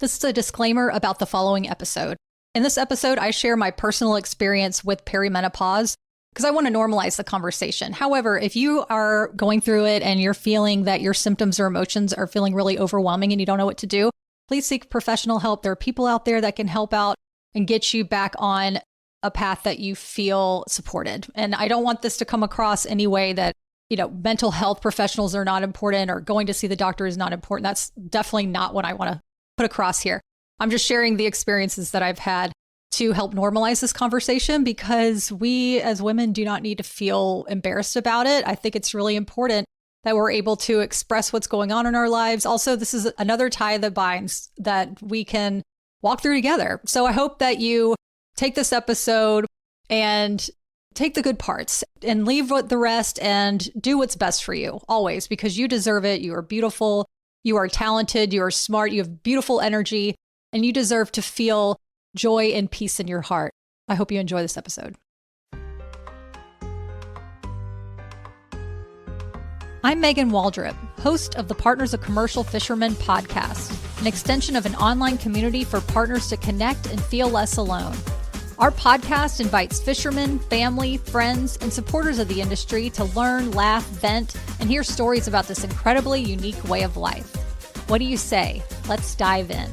This is a disclaimer about the following episode. In this episode, I share my personal experience with peri-menopause because I want to normalize the conversation. However, if you are going through it and you're feeling that your symptoms or emotions are feeling really overwhelming and you don't know what to do, please seek professional help. There are people out there that can help out and get you back on a path that you feel supported. And I don't want this to come across any way that, mental health professionals are not important or going to see the doctor is not important. That's definitely not what I want to put across here. I'm just sharing the experiences that I've had to help normalize this conversation because we as women do not need to feel embarrassed about it. I think it's really important that we're able to express what's going on in our lives. Also, this is another tie that binds that we can walk through together. So I hope that you take this episode and take the good parts and leave the rest and do what's best for you always, because you deserve it. You are beautiful. You are talented. You are smart. You have beautiful energy, and you deserve to feel joy and peace in your heart. I hope you enjoy this episode. I'm Megan Waldrop, host of the Partners of Commercial Fishermen podcast, an extension of an online community for partners to connect and feel less alone. Our podcast invites fishermen, family, friends, and supporters of the industry to learn, laugh, vent, and hear stories about this incredibly unique way of life. What do you say? Let's dive in.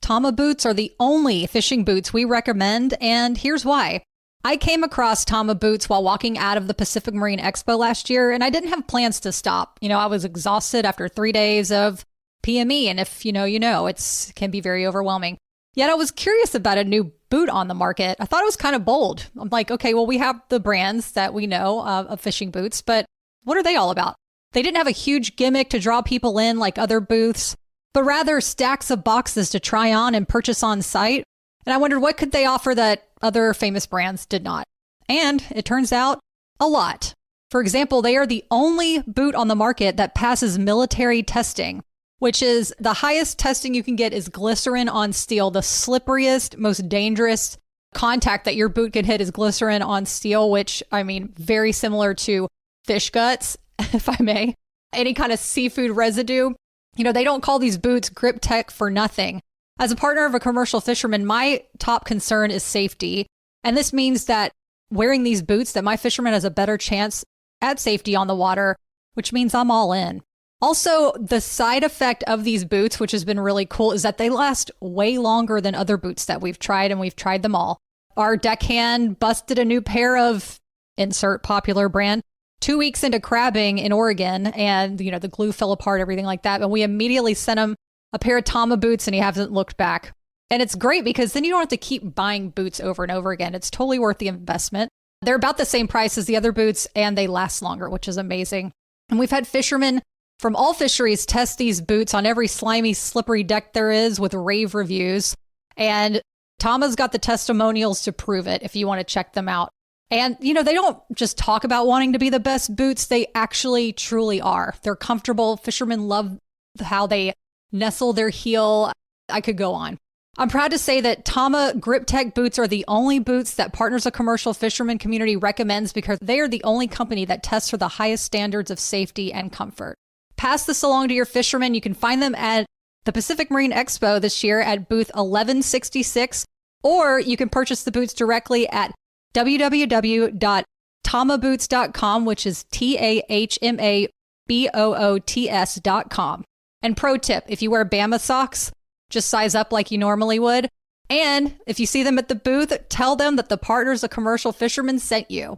Tama boots are the only fishing boots we recommend, and here's why. I came across Tama boots while walking out of the Pacific Marine Expo last year, and I didn't have plans to stop. I was exhausted after 3 days of PME, and if it can be very overwhelming. Yet I was curious about a new boot on the market. I thought it was kind of bold. I'm like, okay, well, we have the brands that we know of fishing boots, but what are they all about? They didn't have a huge gimmick to draw people in like other booths, but rather stacks of boxes to try on and purchase on site. And I wondered, what could they offer that other famous brands did not? And it turns out a lot. For example, they are the only boot on the market that passes military testing, which is the highest testing you can get is glycerin on steel. The slipperiest, most dangerous contact that your boot can hit is glycerin on steel, which, very similar to fish guts, if I may. Any kind of seafood residue. They don't call these boots grip tech for nothing. As a partner of a commercial fisherman, my top concern is safety. And this means that wearing these boots, that my fisherman has a better chance at safety on the water, which means I'm all in. Also, the side effect of these boots, which has been really cool, is that they last way longer than other boots that we've tried, and we've tried them all. Our deckhand busted a new pair of insert popular brand 2 weeks into crabbing in Oregon, and the glue fell apart, everything like that. And we immediately sent him a pair of Tama boots, and he hasn't looked back. And it's great because then you don't have to keep buying boots over and over again. It's totally worth the investment. They're about the same price as the other boots, and they last longer, which is amazing. And we've had fishermen from all fisheries test these boots on every slimy, slippery deck there is with rave reviews. And Tama's got the testimonials to prove it if you want to check them out. And, they don't just talk about wanting to be the best boots. They actually truly are. They're comfortable. Fishermen love how they nestle their heel. I could go on. I'm proud to say that Tama Grip Tech boots are the only boots that Partners of Commercial Fishermen community recommends because they are the only company that tests for the highest standards of safety and comfort. Pass this along to your fishermen. You can find them at the Pacific Marine Expo this year at booth 1166, or you can purchase the boots directly at www.tamaboots.com, which is TAHMABOOTS.com. And pro tip, if you wear Bama socks, just size up like you normally would. And if you see them at the booth, tell them that the Partners of Commercial Fishermen sent you.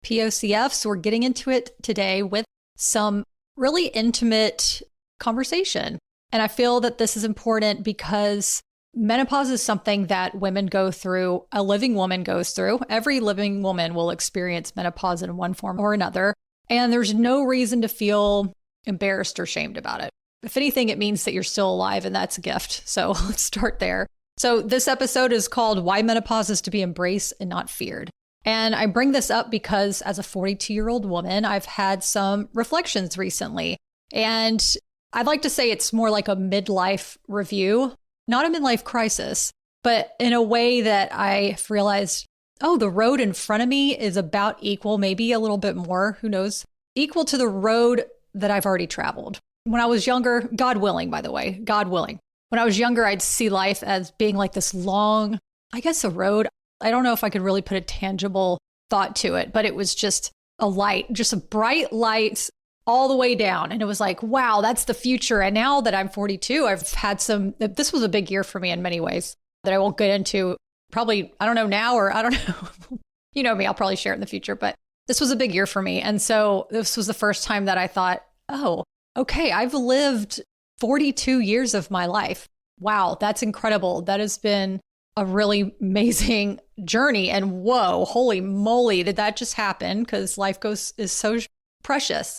POCFs, we're getting into it today with some really intimate conversation. And I feel that this is important because menopause is something that women go through, a living woman goes through. Every living woman will experience menopause in one form or another. And there's no reason to feel embarrassed or shamed about it. If anything, it means that you're still alive, and that's a gift. So let's start there. So this episode is called Why Menopause is to be Embraced and Not Feared. And I bring this up because as a 42-year-old woman, I've had some reflections recently. And I'd like to say it's more like a midlife review, not a midlife crisis, but in a way that I've realized oh, the road in front of me is about equal, maybe a little bit more, who knows, equal to the road that I've already traveled. When I was younger, God willing, by the way, God willing. When I was younger, I'd see life as being like this long, I guess a road. I don't know if I could really put a tangible thought to it, but it was just a light, just a bright light all the way down. And it was like, wow, that's the future. And now that I'm 42, I've had this was a big year for me in many ways that I won't get into probably, I don't know now, or I don't know. You know me, I'll probably share it in the future, but this was a big year for me. And so this was the first time that I thought, oh, okay, I've lived 42 years of my life. Wow, that's incredible. That has been a really amazing journey. And whoa, holy moly, did that just happen? Because life is so precious.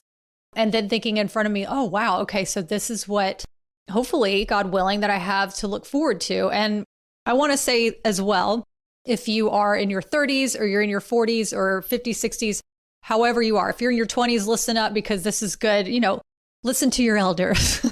And then thinking in front of me, oh, wow, okay, so this is what, hopefully, God willing, that I have to look forward to. And I want to say as well, if you are in your 30s or you're in your 40s or 50s, 60s, however you are, if you're in your 20s, listen up because this is good. Listen to your elders.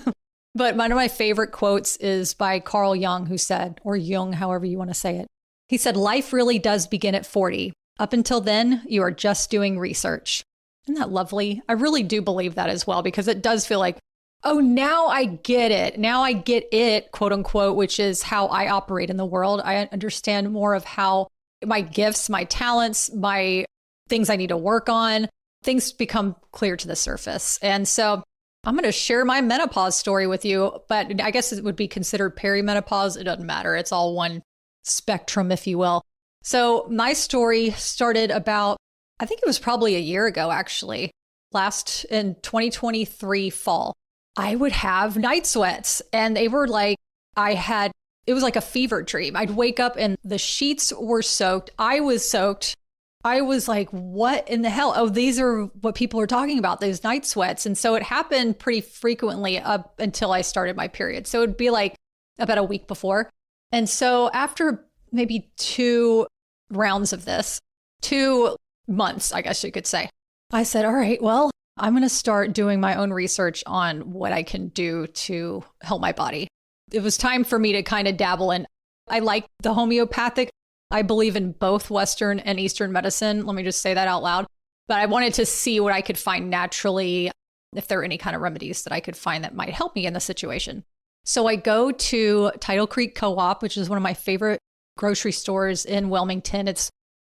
But one of my favorite quotes is by Carl Jung, who said, or Jung, however you want to say it. He said, life really does begin at 40. Up until then, you are just doing research. Isn't that lovely? I really do believe that as well, because it does feel like, oh, now I get it. Now I get it, quote unquote, which is how I operate in the world. I understand more of how my gifts, my talents, my things I need to work on, things become clear to the surface. And so I'm going to share my menopause story with you, but I guess it would be considered peri-menopause. It doesn't matter. It's all one spectrum, if you will. So my story started about, I think it was probably a year ago, actually, last in 2023 fall. I would have night sweats and they were like, it was like a fever dream. I'd wake up and the sheets were soaked. I was soaked. I was like, what in the hell? Oh, these are what people are talking about, these night sweats. And so it happened pretty frequently up until I started my period. So it'd be like about a week before. And so after maybe 2 rounds of this, 2 months, I guess you could say, I said, all right, well, I'm going to start doing my own research on what I can do to help my body. It was time for me to kind of dabble in. I like the homeopathic. I believe in both Western and Eastern medicine. Let me just say that out loud. But I wanted to see what I could find naturally, if there are any kind of remedies that I could find that might help me in the situation. So I go to Tidal Creek Co-op, which is one of my favorite grocery stores in Wilmington.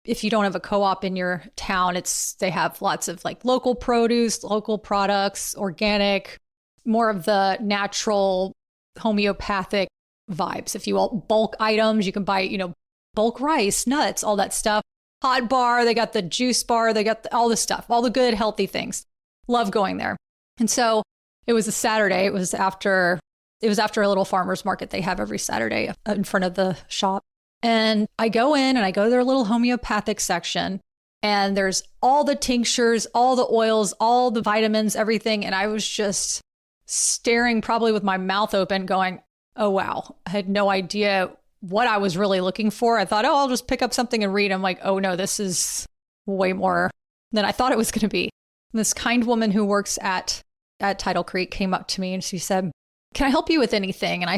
If you don't have a co-op in your town, they have lots of like local produce, local products, organic, more of the natural homeopathic vibes. If you want bulk items, you can buy, bulk rice, nuts, all that stuff. Hot bar, they got the juice bar, they got all the stuff, all the good, healthy things. Love going there. And so it was a Saturday. It was after a little farmer's market they have every Saturday in front of the shop. And I go in and I go to their little homeopathic section and there's all the tinctures, all the oils, all the vitamins, everything. And I was just staring probably with my mouth open going, oh, wow. I had no idea what I was really looking for. I thought, oh, I'll just pick up something and read. I'm like, oh no, this is way more than I thought it was going to be. And this kind woman who works at Tidal Creek came up to me and she said, can I help you with anything? And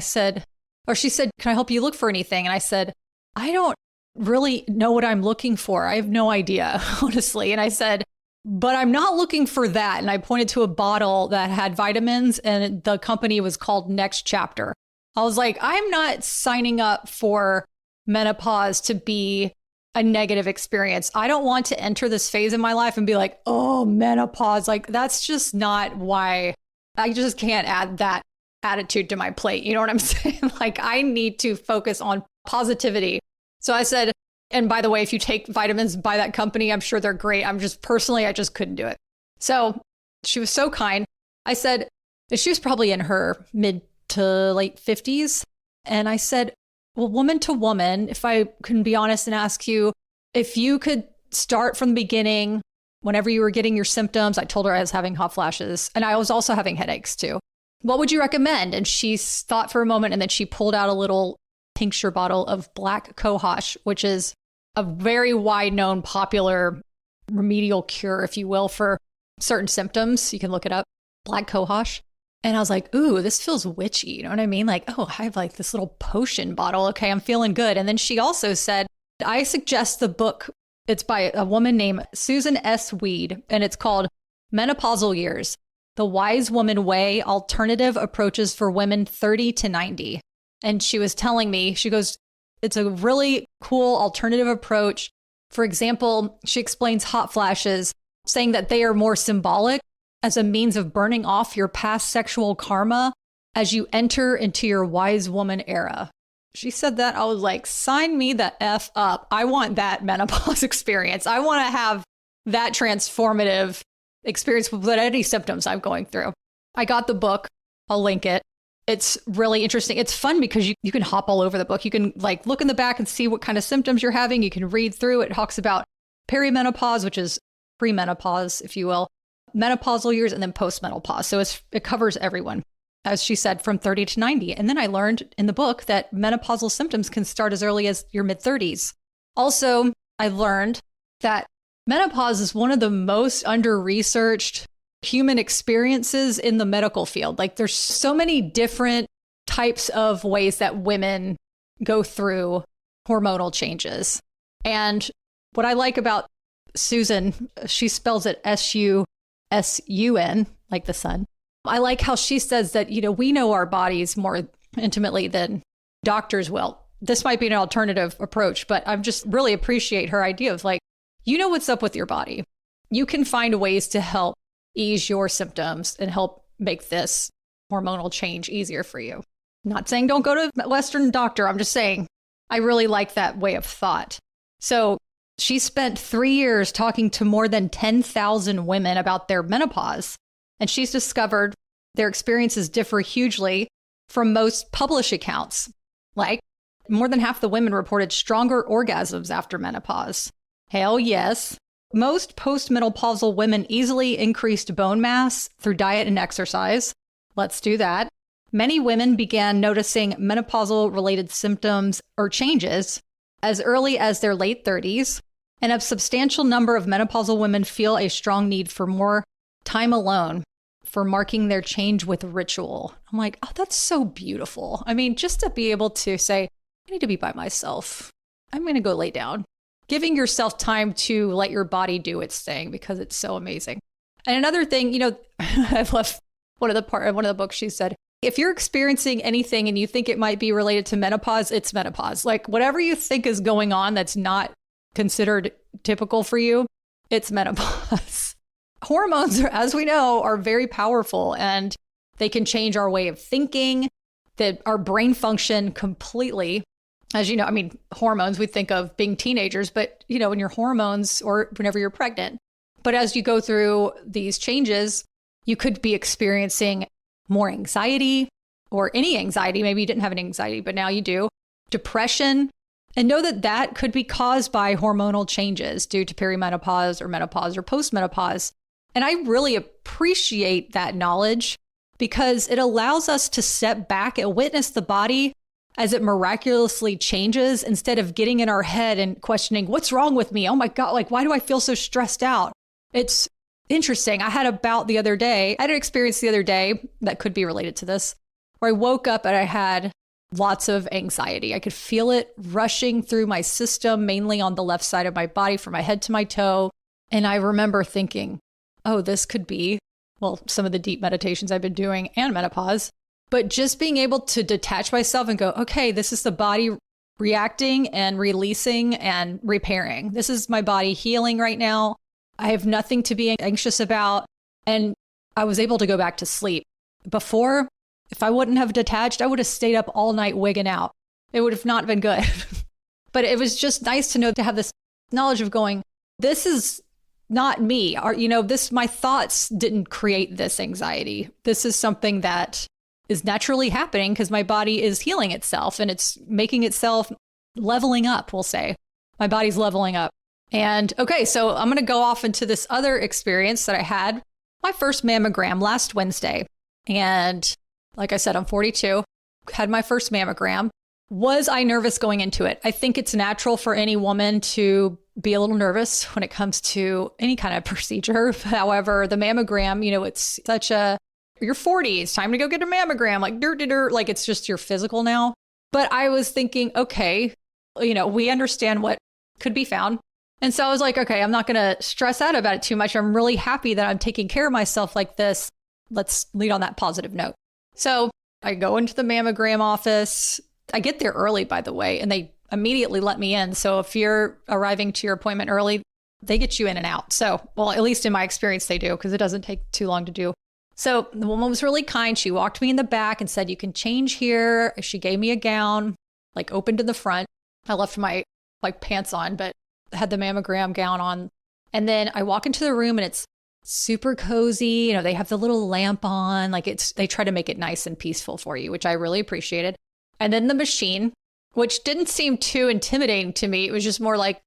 she said, can I help you look for anything? And I said, I don't really know what I'm looking for. I have no idea, honestly. And I said, but I'm not looking for that. And I pointed to a bottle that had vitamins and the company was called Next Chapter. I was like, I'm not signing up for menopause to be a negative experience. I don't want to enter this phase in my life and be like, oh, menopause. Like, that's just not why. I just can't add that attitude to my plate. You know what I'm saying? Like, I need to focus on positivity. So I said, and by the way, if you take vitamins by that company, I'm sure they're great. I just couldn't do it. So she was so kind. I said, she was probably in her mid to late 50s. And I said, well, woman to woman, if I can be honest and ask you, if you could start from the beginning, whenever you were getting your symptoms, I told her I was having hot flashes and I was also having headaches too. What would you recommend? And she thought for a moment and then she pulled out a little tincture bottle of black cohosh, which is a very wide known popular remedial cure, if you will, for certain symptoms. You can look it up, black cohosh. And I was like, ooh, this feels witchy. You know what I mean? Like, oh, I have like this little potion bottle. Okay, I'm feeling good. And then she also said, I suggest the book. It's by a woman named Susan S. Weed, and it's called Menopausal Years: The Wise Woman Way, Alternative Approaches for Women 30 to 90. And she was telling me, she goes, it's a really cool alternative approach. For example, she explains hot flashes, saying that they are more symbolic as a means of burning off your past sexual karma as you enter into your wise woman era. She said that. I was like, sign me the F up. I want that menopause experience. I want to have that transformative experience with any symptoms I'm going through. I got the book. I'll link it. It's really interesting. It's fun because you can hop all over the book. You can like look in the back and see what kind of symptoms you're having. You can read through it. It talks about peri-menopause, which is pre-menopause, if you will, menopausal years, and then post-menopause. So it covers everyone, as she said, from 30 to 90. And then I learned in the book that menopausal symptoms can start as early as your mid-30s. Also, I learned that menopause is one of the most under-researched human experiences in the medical field. Like there's so many different types of ways that women go through hormonal changes. And what I like about Susan, she spells it S-U-S-U-N, like the sun. I like how she says that, we know our bodies more intimately than doctors will. This might be an alternative approach, but I just really appreciate her idea of like, you know what's up with your body. You can find ways to help ease your symptoms and help make this hormonal change easier for you. Not saying don't go to a Western doctor. I'm just saying I really like that way of thought. So she spent 3 years talking to more than 10,000 women about their menopause. And she's discovered their experiences differ hugely from most published accounts. Like more than half the women reported stronger orgasms after menopause. Hell yes. Most post-menopausal women easily increased bone mass through diet and exercise. Let's do that. Many women began noticing menopausal-related symptoms or changes as early as their late 30s, and a substantial number of menopausal women feel a strong need for more time alone for marking their change with ritual. I'm like, oh, that's so beautiful. I mean, just to be able to say, I need to be by myself. I'm going to go lay down. Giving yourself time to let your body do its thing because it's so amazing. And another thing, I love one of the books she said, if you're experiencing anything and you think it might be related to menopause, it's menopause. Like whatever you think is going on that's not considered typical for you, it's menopause. Hormones, as we know, are very powerful and they can change our way of thinking, our brain function completely. As you know, hormones, we think of being teenagers, but when your hormones or whenever you're pregnant. But as you go through these changes, you could be experiencing more anxiety or any anxiety. Maybe you didn't have any anxiety, but now you do. Depression. And know that that could be caused by hormonal changes due to perimenopause or menopause or postmenopause. And I really appreciate that knowledge because it allows us to step back and witness the body as it miraculously changes instead of getting in our head and questioning, what's wrong with me? Oh my God, like, why do I feel so stressed out? It's interesting. I had an experience the other day that could be related to this, where I woke up and I had lots of anxiety. I could feel it rushing through my system, mainly on the left side of my body, from my head to my toe. And I remember thinking, oh, this could be, some of the deep meditations I've been doing and menopause. But just being able to detach myself and go, okay, this is the body reacting and releasing and repairing. This is my body healing right now. I have nothing to be anxious about. And I was able to go back to sleep. Before, if I wouldn't have detached, I would have stayed up all night wigging out. It would have not been good. But it was just nice to know, to have this knowledge of going, this is not me. Or, my thoughts didn't create this anxiety. This is something that is naturally happening because my body is healing itself and it's making itself leveling up, we'll say. My body's leveling up. And okay, so I'm going to go off into this other experience that I had. My first mammogram last Wednesday. And like I said, I'm 42, had my first mammogram. Was I nervous going into it? I think it's natural for any woman to be a little nervous when it comes to any kind of procedure. However, the mammogram, it's such a, you're 40, it's time to go get a mammogram, like it's just your physical now. But I was thinking, okay, we understand what could be found. And so I was like, okay, I'm not going to stress out about it too much. I'm really happy that I'm taking care of myself like this. Let's lead on that positive note. So I go into the mammogram office. I get there early, by the way, and they immediately let me in. So if you're arriving to your appointment early, they get you in and out. So, well, at least in my experience, they do, because it doesn't take too long to do. So the woman was really kind. She walked me in the back and said, you can change here. She gave me a gown, like open to the front. I left my pants on, but had the mammogram gown on. And then I walk into the room and it's super cozy. You know, they have the little lamp on, they try to make it nice and peaceful for you, which I really appreciated. And then the machine, which didn't seem too intimidating to me. It was just more like,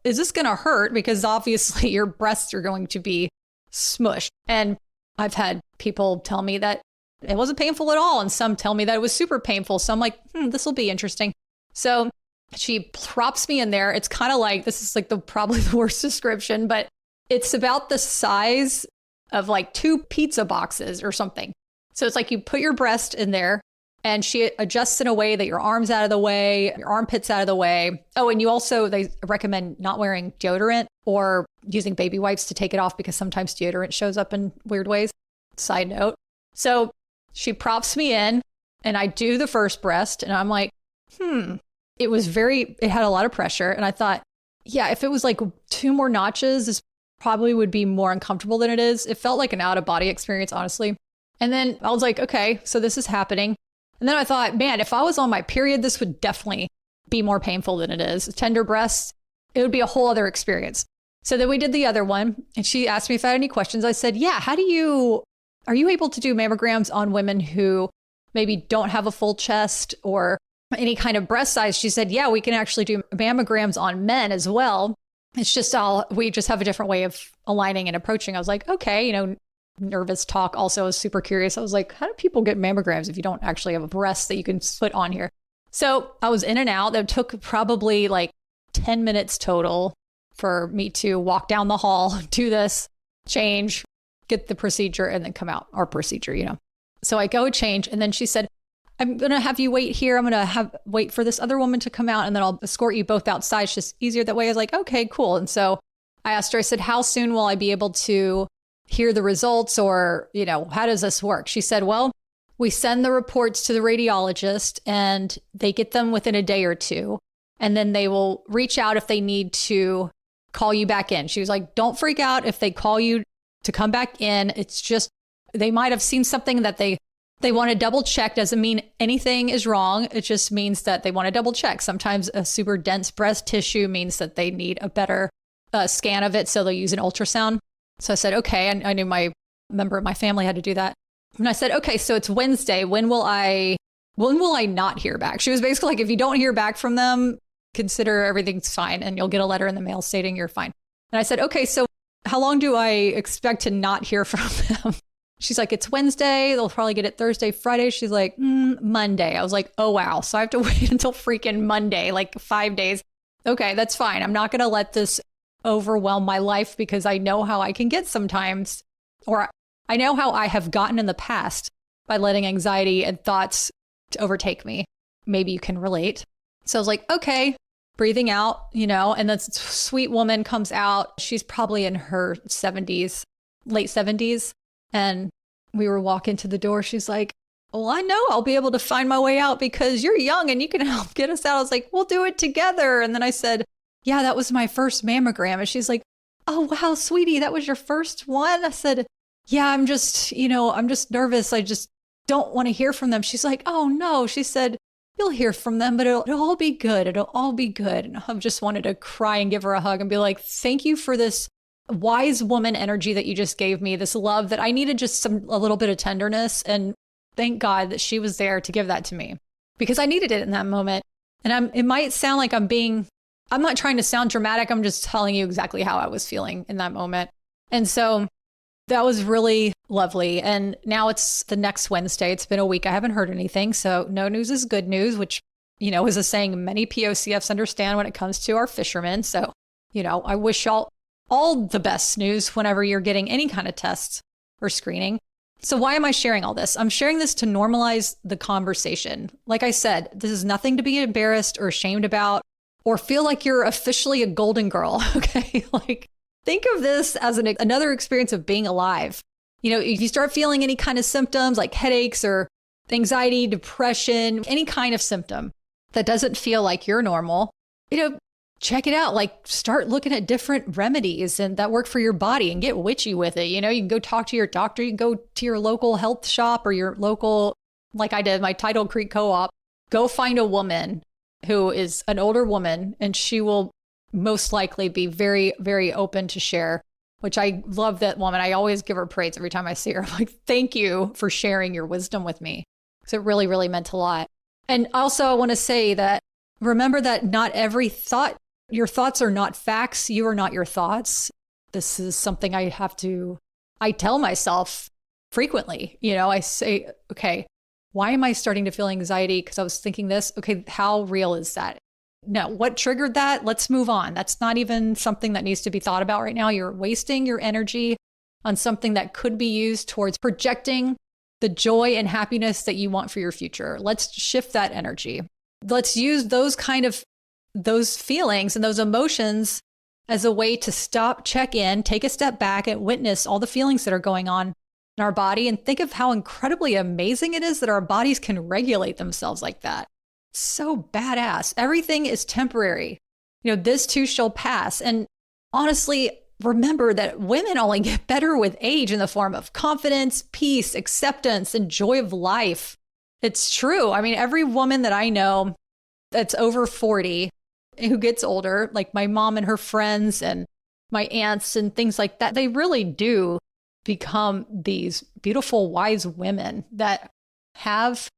is this going to hurt? Because obviously your breasts are going to be smushed. And I've had people tell me that it wasn't painful at all. And some tell me that it was super painful. So I'm like, this will be interesting. So she props me in there. It's kind of like, this is like probably the worst description, but it's about the size of like 2 pizza boxes or something. So it's like you put your breast in there and she adjusts in a way that your arm's out of the way, your armpit's out of the way. Oh, and they recommend not wearing deodorant or using baby wipes to take it off because sometimes deodorant shows up in weird ways. Side note. So she props me in and I do the first breast and I'm like, it had a lot of pressure. And I thought, yeah, if it was like 2 more notches, this probably would be more uncomfortable than it is. It felt like an out of body experience, honestly. And then I was like, okay, so this is happening. And then I thought, man, if I was on my period, this would definitely be more painful than it is. Tender breasts, it would be a whole other experience. So then we did the other one and she asked me if I had any questions. I said, yeah, are you able to do mammograms on women who maybe don't have a full chest or any kind of breast size? She said, yeah, we can actually do mammograms on men as well. It's just we just have a different way of aligning and approaching. I was like, okay, nervous talk. Also, I was super curious. I was like, how do people get mammograms if you don't actually have a breast that you can put on here? So I was in and out. That took probably like 10 minutes total for me to walk down the hall, do this, change, get the procedure, and then come out. Our procedure. So I go change. And then she said, I'm going to have you wait here. I'm going to wait for this other woman to come out and then I'll escort you both outside. It's just easier that way. I was like, okay, cool. And so I asked her, I said, how soon will I be able to hear the results or, how does this work? She said, well, we send the reports to the radiologist and they get them within a day or 2. And then they will reach out if they need to call you back in. She was like, don't freak out if they call you to come back in. It's just, they might have seen something that they want to double check. Doesn't mean anything is wrong. It just means that they want to double check. Sometimes a super dense breast tissue means that they need a better scan of it. So they'll use an ultrasound. So I said, okay. And I knew my member of my family had to do that. And I said, okay, so it's Wednesday. When will I not hear back? She was basically like, if you don't hear back from them, consider everything's fine and you'll get a letter in the mail stating you're fine. And I said, okay, so how long do I expect to not hear from them? She's like, it's Wednesday. They'll probably get it Thursday, Friday. She's like, Monday. I was like, oh, wow. So I have to wait until freaking Monday, like 5 days. Okay, that's fine. I'm not going to let this overwhelm my life because I know how I can get sometimes, or I know how I have gotten in the past by letting anxiety and thoughts to overtake me. Maybe you can relate. So I was like, okay, breathing out, and this sweet woman comes out. She's probably in her 70s, late 70s. And we were walking to the door. She's like, well, I know I'll be able to find my way out because you're young and you can help get us out. I was like, we'll do it together. And then I said, yeah, that was my first mammogram. And she's like, oh, wow, sweetie, that was your first one? I said, yeah, I'm just nervous. I just don't want to hear from them. She's like, oh, no. She said, you'll hear from them, but it'll all be good. It'll all be good. And I just wanted to cry and give her a hug and be like, thank you for this wise woman energy that you just gave me, this love that I needed, just a little bit of tenderness. And thank God that she was there to give that to me because I needed it in that moment. And it might sound like I'm not trying to sound dramatic. I'm just telling you exactly how I was feeling in that moment. And so that was really lovely. And now it's the next Wednesday. It's been a week. I haven't heard anything. So no news is good news, which, is a saying many POCFs understand when it comes to our fishermen. So, I wish y'all all the best news whenever you're getting any kind of tests or screening. So why am I sharing all this? I'm sharing this to normalize the conversation. Like I said, this is nothing to be embarrassed or ashamed about. or feel like you're officially a golden girl. Okay. Like think of this as another experience of being alive. If you start feeling any kind of symptoms like headaches or anxiety, depression, any kind of symptom that doesn't feel like you're normal, check it out. Like start looking at different remedies and that work for your body and get witchy with it. You can go talk to your doctor. You can go to your local health shop or your local, like I did, my Tidal Creek co-op. Go find a woman who is an older woman, and she will most likely be very, very open to share, which I love that woman. I always give her praise every time I see her. I'm like, thank you for sharing your wisdom with me. Because it really, really meant a lot. And also I want to say that remember that not every thought, your thoughts are not facts. You are not your thoughts. This is something I tell myself frequently. I say, okay, why am I starting to feel anxiety? Because I was thinking this. Okay, how real is that? No, what triggered that? Let's move on. That's not even something that needs to be thought about right now. You're wasting your energy on something that could be used towards projecting the joy and happiness that you want for your future. Let's shift that energy. Let's use those feelings and those emotions as a way to stop, check in, take a step back and witness all the feelings that are going on in our body and think of how incredibly amazing it is that our bodies can regulate themselves like that. So badass. Everything is temporary. This too shall pass. And honestly, remember that women only get better with age in the form of confidence, peace, acceptance, and joy of life. It's true. I mean, every woman that I know that's over 40 who gets older, like my mom and her friends and my aunts and things like that, they really do become these beautiful, wise women that have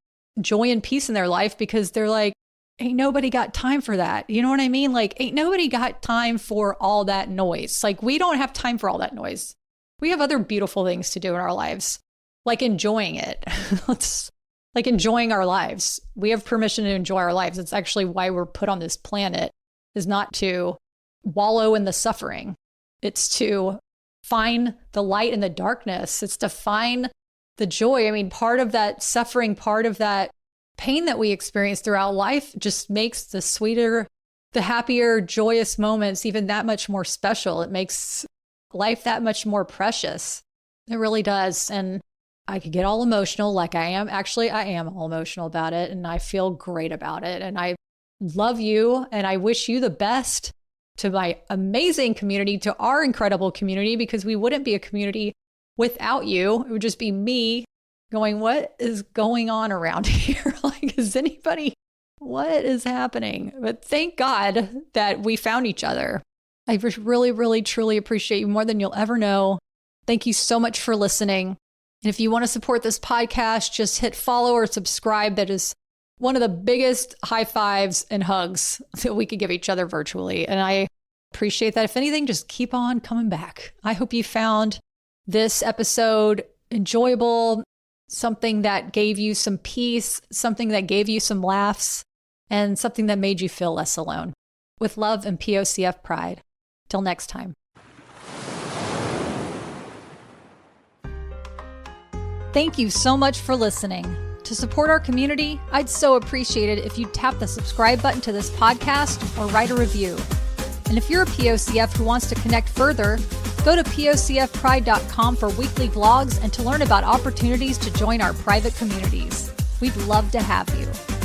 joy and peace in their life because they're like, ain't nobody got time for that. You know what I mean? Like, ain't nobody got time for all that noise. Like, we don't have time for all that noise. We have other beautiful things to do in our lives, like enjoying it. Like enjoying our lives. We have permission to enjoy our lives. It's actually why we're put on this planet, is not to wallow in the suffering. It's to find the light in the darkness. It's to find the joy. I mean, part of that suffering, part of that pain that we experience throughout life just makes the sweeter, the happier, joyous moments even that much more special. It makes life that much more precious. It really does. And I could get all emotional like I am. Actually, I am all emotional about it and I feel great about it. And I love you and I wish you the best, to my amazing community, to our incredible community, because we wouldn't be a community without you. It would just be me going, what is going on around here? Like, what is happening? But thank God that we found each other. I really, really, truly appreciate you more than you'll ever know. Thank you so much for listening. And if you want to support this podcast, just hit follow or subscribe. That is one of the biggest high fives and hugs that we could give each other virtually. And I appreciate that. If anything, just keep on coming back. I hope you found this episode enjoyable, something that gave you some peace, something that gave you some laughs, and something that made you feel less alone. With love and POCF pride. Till next time. Thank you so much for listening. To support our community, I'd so appreciate it if you tap the subscribe button to this podcast or write a review. And if you're a POCF who wants to connect further, go to POCFpride.com for weekly vlogs and to learn about opportunities to join our private communities. We'd love to have you.